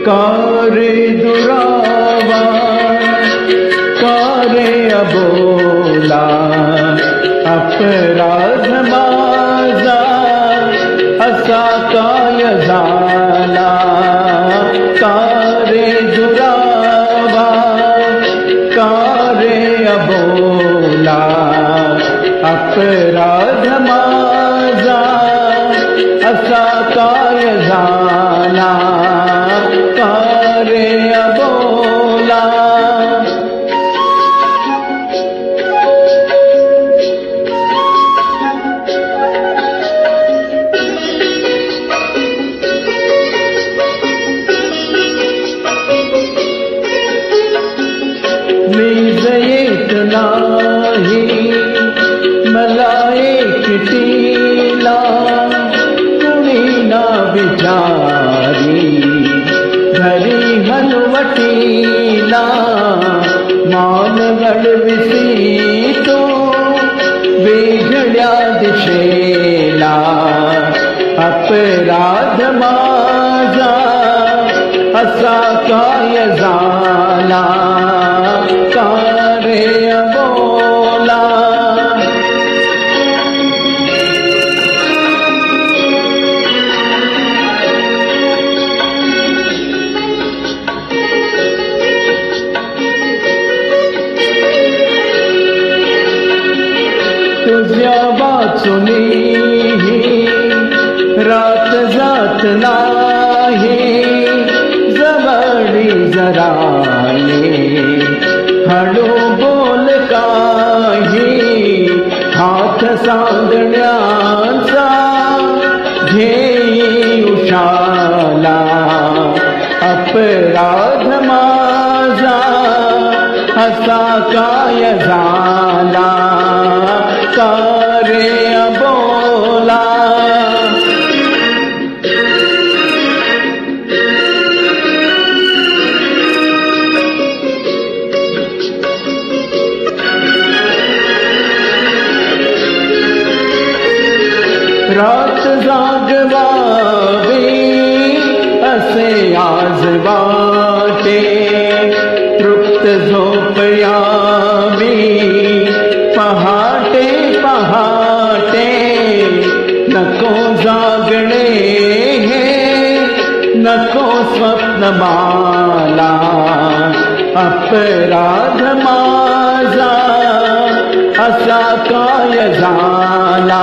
कारे दुरावा कारे अबोला अपराध माझा असा काय झाला कारे दुरावा कारे अबोला अपराध माझा असा काय झाला कारे अबोला नीज येत नाही मला एकटीला कुणी ना विचारी घरी हनुवटीला मान घडविसी तो वेगळ्या दिशेला अपराध माझा असा काय झाला कारे अबोला तुझ्या वाचुनी रात जात नाही जवळी जराले हळू बोल काही हात सांगण्याचा घेई उशाला अपराध माझा असा काय झाला कारे अबोला रात जागवावी असे आज वाटे तृप्त झोपयावी पहाटे पहाटे नको जागणे हे नको स्वप्न मला अपराध माझा असा काय झाला